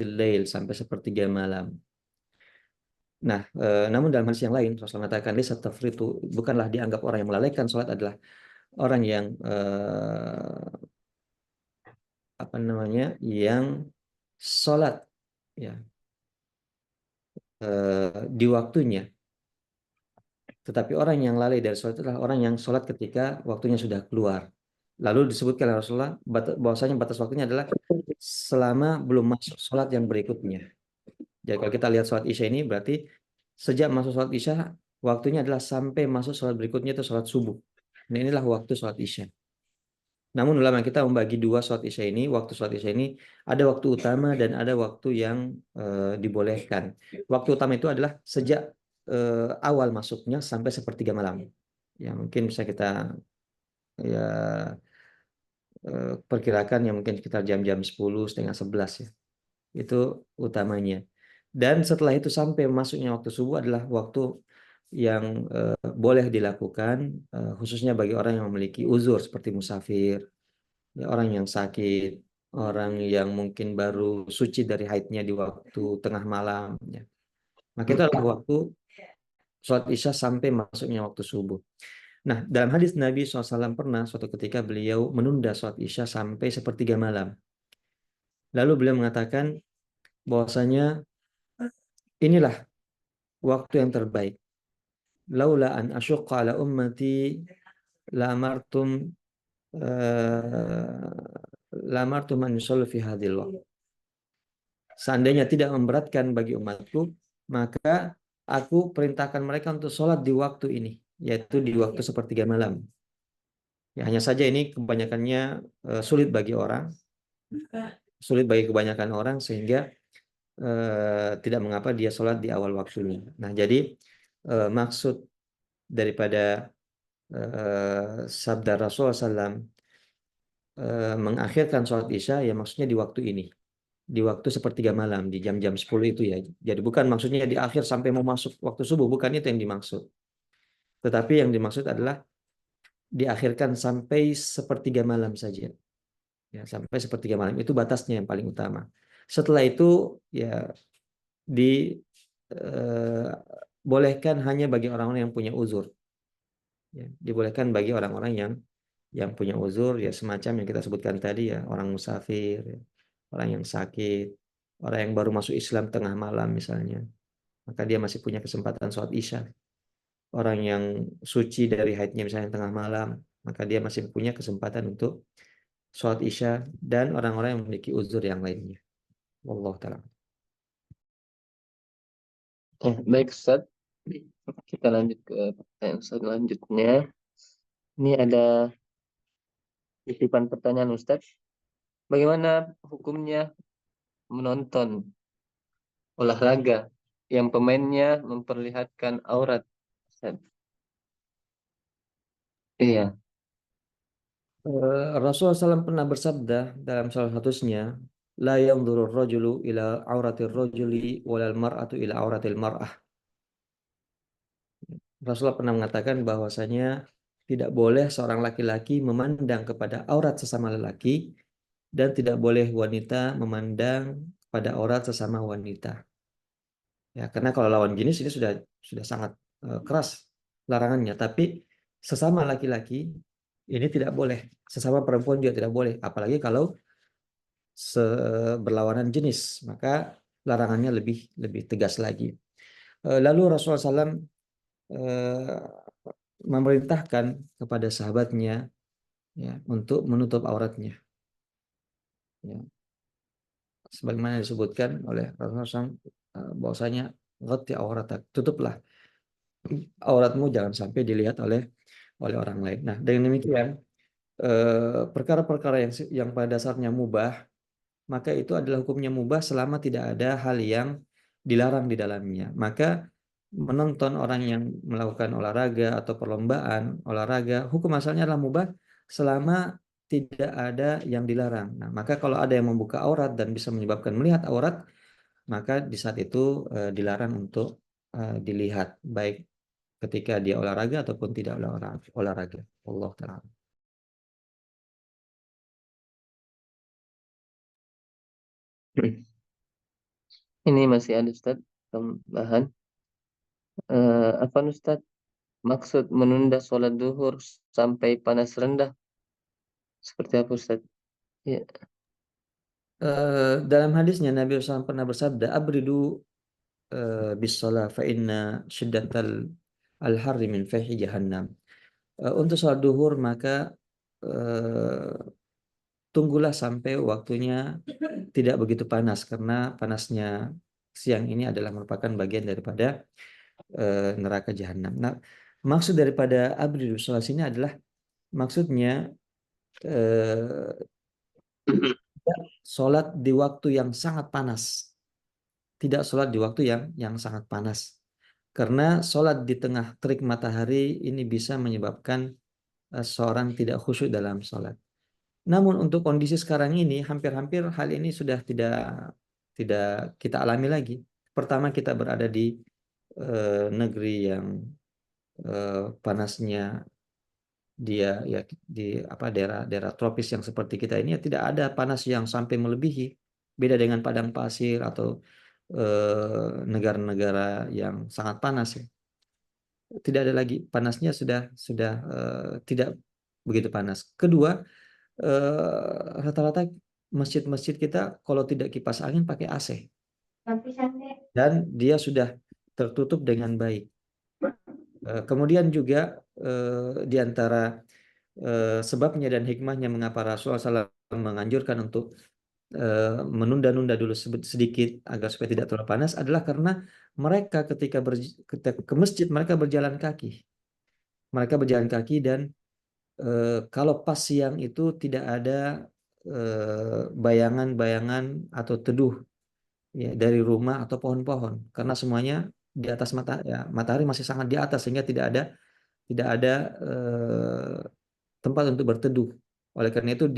lail sampai sepertiga malam. Nah, namun dalam hadis yang lain Rasulullah mengatakan itu bukanlah dianggap orang yang melalaikan sholat, adalah orang yang apa namanya, yang sholat ya di waktunya. Tetapi orang yang lalai dari sholat itu adalah orang yang sholat ketika waktunya sudah keluar. Lalu disebutkan oleh Rasulullah bahwasanya batas waktunya adalah selama belum masuk sholat yang berikutnya. Jadi kalau kita lihat sholat Isya ini berarti sejak masuk sholat Isya waktunya adalah sampai masuk sholat berikutnya itu sholat subuh. Nah, inilah waktu sholat Isya. Namun ulama kita membagi dua sholat Isya ini. Waktu sholat Isya ini ada waktu utama dan ada waktu yang dibolehkan. Waktu utama itu adalah sejak awal masuknya sampai sepertiga malam. Ya mungkin bisa kita ya perkirakan ya mungkin sekitar jam-jam 10 setengah 11 ya. Itu utamanya. Dan setelah itu sampai masuknya waktu subuh adalah waktu yang boleh dilakukan khususnya bagi orang yang memiliki uzur seperti musafir, ya, orang yang sakit, orang yang mungkin baru suci dari haidnya di waktu tengah malam ya. Maka itu adalah waktu sholat Isya sampai masuknya waktu subuh. Nah, dalam hadis Nabi SAW pernah suatu ketika beliau menunda sholat Isya sampai sepertiga malam. Lalu beliau mengatakan bahwasanya inilah waktu yang terbaik. Laula an asyqa ala ummati la amartum la amartum an yusallu fi hadhil waqt. Seandainya tidak memberatkan bagi umatku, maka aku perintahkan mereka untuk sholat di waktu ini, yaitu di waktu sepertiga malam. Ya, hanya saja ini kebanyakannya sulit bagi kebanyakan orang sehingga tidak mengapa dia sholat di awal waktunya. Nah, jadi maksud daripada sabda Rasulullah SAW mengakhirkan sholat Isya ya maksudnya di waktu ini, di waktu sepertiga malam, di jam-jam 10 itu ya. Jadi bukan maksudnya di akhir sampai mau masuk waktu subuh, bukan itu yang dimaksud. Tetapi yang dimaksud adalah diakhirkan sampai sepertiga malam saja. Ya, sampai sepertiga malam itu batasnya yang paling utama. Setelah itu ya dibolehkan hanya bagi orang-orang yang punya uzur. Ya, dibolehkan bagi orang-orang yang punya uzur ya semacam yang kita sebutkan tadi ya, orang musafir, ya, orang yang sakit, orang yang baru masuk Islam tengah malam misalnya, maka dia masih punya kesempatan sholat Isya. Orang yang suci dari haidnya misalnya tengah malam, maka dia masih punya kesempatan untuk sholat Isya, dan orang-orang yang memiliki uzur yang lainnya. Wallahu ta'ala. Baik Ustaz. Kita lanjut ke pertanyaan selanjutnya. Ini ada titipan pertanyaan Ustaz. Bagaimana hukumnya menonton olahraga yang pemainnya memperlihatkan aurat, Ustaz? Iya. Rasulullah SAW pernah bersabda dalam salah satunya, la yanzuru rajulu ila auratir rajuli walal mar'atu ila auratil mar'ah. Rasulullah pernah mengatakan bahwasanya tidak boleh seorang laki-laki memandang kepada aurat sesama lelaki dan tidak boleh wanita memandang pada aurat sesama wanita. Ya, karena kalau lawan jenis ini sudah sangat keras larangannya, tapi sesama laki-laki ini tidak boleh, sesama perempuan juga tidak boleh, apalagi kalau berlawanan jenis, maka larangannya lebih lebih tegas lagi. Lalu Rasulullah SAW memerintahkan kepada sahabatnya ya untuk menutup auratnya. Ya. Sebagaimana disebutkan oleh Rasulullah SAW bahwasanya ghatti auratak, tutuplah auratmu jangan sampai dilihat oleh orang lain. Nah, dengan demikian perkara-perkara yang pada dasarnya mubah, maka itu adalah hukumnya mubah selama tidak ada hal yang dilarang di dalamnya. Maka menonton orang yang melakukan olahraga atau perlombaan olahraga, hukum asalnya adalah mubah selama tidak ada yang dilarang. Nah, maka kalau ada yang membuka aurat dan bisa menyebabkan melihat aurat, maka di saat itu dilarang untuk dilihat baik ketika dia olahraga ataupun tidak olahraga. Allah taala. Ini masih ada Ustaz tambahan. Apa Ustaz maksud menunda sholat duhur sampai panas rendah? Seperti apa Ustaz? Ya. Dalam hadisnya Nabi SAW pernah bersabda, "Abridu bis shalah fa inna syiddatal al-harri min fayhi jahannam." Untuk sholat duhur maka uh, tunggulah sampai waktunya tidak begitu panas karena panasnya siang ini adalah merupakan bagian daripada neraka jahanam. Nah, maksud daripada abridu shalah sini adalah maksudnya uh, sholat di waktu yang sangat panas, tidak sholat di waktu yang sangat panas. Karena sholat di tengah terik matahari ini bisa menyebabkan seorang tidak khusyuk dalam sholat. Namun untuk kondisi sekarang ini hampir-hampir hal ini sudah tidak kita alami lagi. Pertama kita berada di negeri yang panasnya dia ya di apa daerah-daerah tropis yang seperti kita ini ya tidak ada panas yang sampai melebihi. Beda dengan padang pasir atau negara-negara yang sangat panas ya. Tidak ada lagi panasnya sudah tidak begitu panas. Kedua, rata-rata masjid-masjid kita kalau tidak kipas angin pakai AC dan dia sudah tertutup dengan baik. Kemudian juga di antara sebabnya dan hikmahnya mengapa Rasulullah SAW menganjurkan untuk menunda-nunda dulu sedikit agar supaya tidak terlalu panas adalah karena mereka ketika ke masjid mereka berjalan kaki. Mereka berjalan kaki dan kalau pas siang itu tidak ada bayangan-bayangan atau teduh ya dari rumah atau pohon-pohon karena semuanya di atas matahari masih sangat di atas sehingga tidak ada tempat untuk berteduh. Oleh karena itu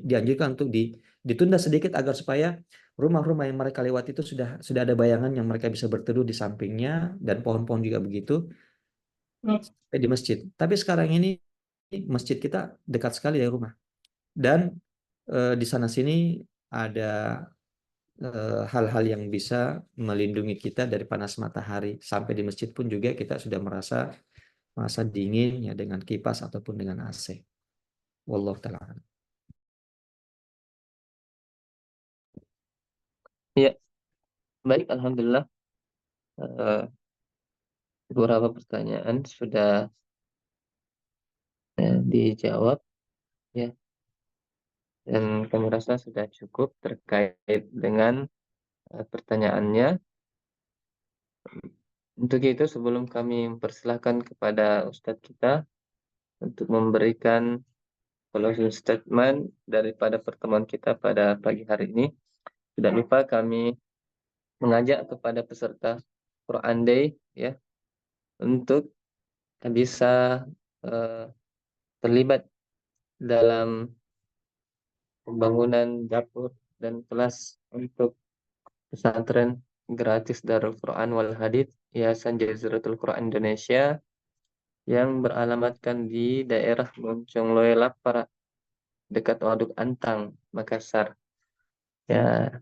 dianjurkan untuk ditunda sedikit agar supaya rumah-rumah yang mereka lewati itu sudah ada bayangan yang mereka bisa berteduh di sampingnya dan pohon-pohon juga begitu di masjid. Tapi sekarang ini masjid kita dekat sekali dari rumah dan di sana sini ada hal-hal yang bisa melindungi kita dari panas matahari. Sampai di masjid pun juga kita sudah merasa dingin ya dengan kipas ataupun dengan AC. Wallahu taala. Ya, baik alhamdulillah. Eh, Beberapa pertanyaan sudah dijawab ya, dan kami rasa sudah cukup terkait dengan pertanyaannya. Untuk itu sebelum kami mempersilahkan kepada Ustadz kita untuk memberikan closing statement daripada pertemuan kita pada pagi hari ini, tidak lupa kami mengajak kepada peserta Quran Day ya untuk bisa eh, terlibat dalam pembangunan dapur dan kelas untuk pesantren gratis Darul Quran Wal Hadith Yayasan Jaziratul Quran Indonesia yang beralamatkan di daerah Moncong Loela Para dekat Waduk Antang, Makassar. Ya,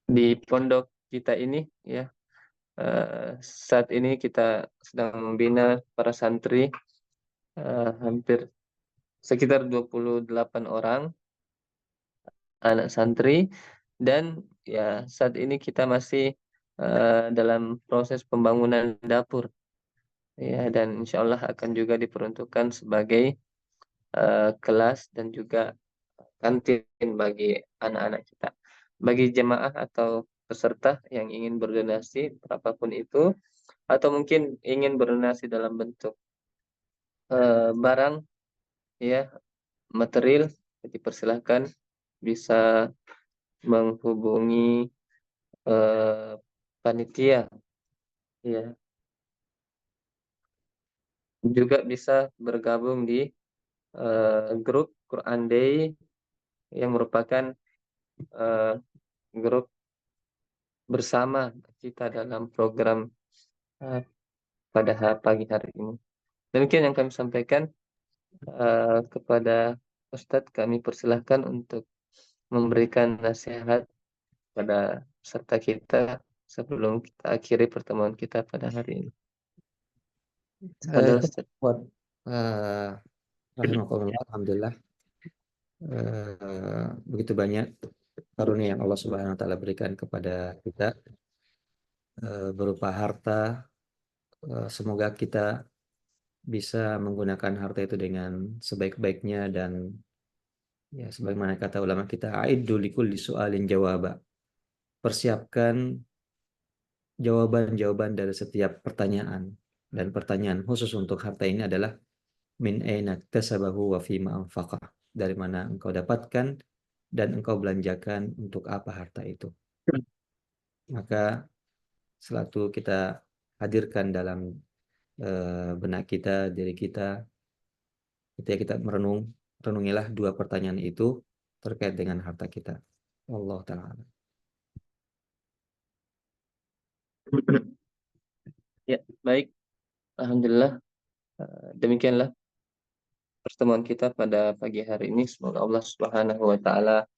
di pondok kita ini ya saat ini kita sedang membina para santri hampir sekitar 28 orang anak santri dan ya saat ini kita masih dalam proses pembangunan dapur ya dan insya Allah akan juga diperuntukkan sebagai kelas dan juga kantin bagi anak-anak kita. Bagi jemaah atau peserta yang ingin berdonasi berapapun itu atau mungkin ingin berdonasi dalam bentuk barang ya material dipersilahkan bisa menghubungi panitia ya juga bisa bergabung di grup Quran Day, yang merupakan eh, grup, bersama kita dalam program uh, pada pagi hari ini. Demikian yang kami sampaikan. Kepada Ustadz kami persilahkan untuk memberikan nasihat pada peserta kita sebelum kita akhiri pertemuan kita pada hari ini. Pada Ustadz. Buat rahimakumullah, alhamdulillah, begitu banyak karunia yang Allah Subhanahu wa taala berikan kepada kita, berupa harta. Semoga kita bisa menggunakan harta itu dengan sebaik-baiknya, dan ya sebagaimana kata ulama kita, aiddu likulli su'alin jawaba. Persiapkan jawaban-jawaban dari setiap pertanyaan. Dan pertanyaan khusus untuk harta ini adalah min aina iktasabahu wa fima anfaqah. Dari mana engkau dapatkan dan engkau belanjakan untuk apa harta itu. Maka selalu kita hadirkan dalam benak kita, diri kita, ketika kita renungilah dua pertanyaan itu terkait dengan harta kita. Allah Ta'ala. Ya, baik. Alhamdulillah. Demikianlah pertemuan kita pada pagi hari ini. Semoga Allah Subhanahu wa taala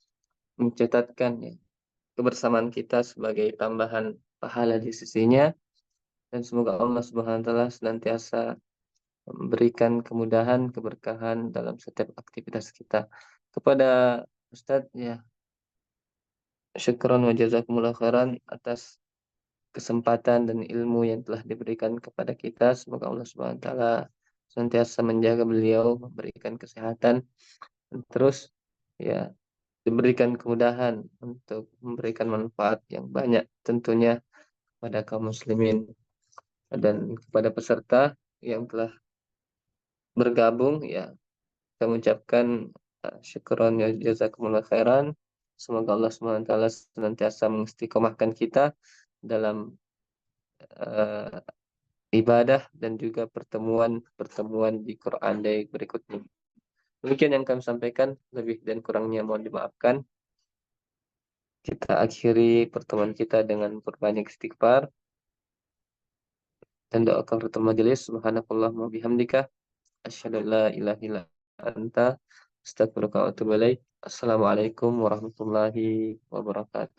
mencatatkan ya, kebersamaan kita sebagai tambahan pahala di sisinya, dan semoga Allah Subhanahu wa taala senantiasa memberikan kemudahan, keberkahan dalam setiap aktivitas kita. Kepada Ustadz ya, syukron wa jazakumullah khairan atas kesempatan dan ilmu yang telah diberikan kepada kita. Semoga Allah Subhanahu wa taala senantiasa menjaga beliau, memberikan kesehatan, dan terus ya diberikan kemudahan untuk memberikan manfaat yang banyak tentunya pada kaum muslimin, dan kepada peserta yang telah bergabung ya, saya mengucapkan syukron ya jazakumullah khairan. Semoga Allah Subhanahu wa taala senantiasa mengistiqomahkan kita dalam uh, ibadah dan juga pertemuan-pertemuan di Quran Day berikutnya. Demikian yang kami sampaikan, lebih dan kurangnya mohon dimaafkan. Kita akhiri pertemuan kita dengan berbanyak istighfar dan doa kafaratul majelis. Subhanakallahumma bihamdika asyhadu an la ilaha illa anta astaghfiruka wa atubu ilaik. Assalamualaikum warahmatullahi wabarakatuh.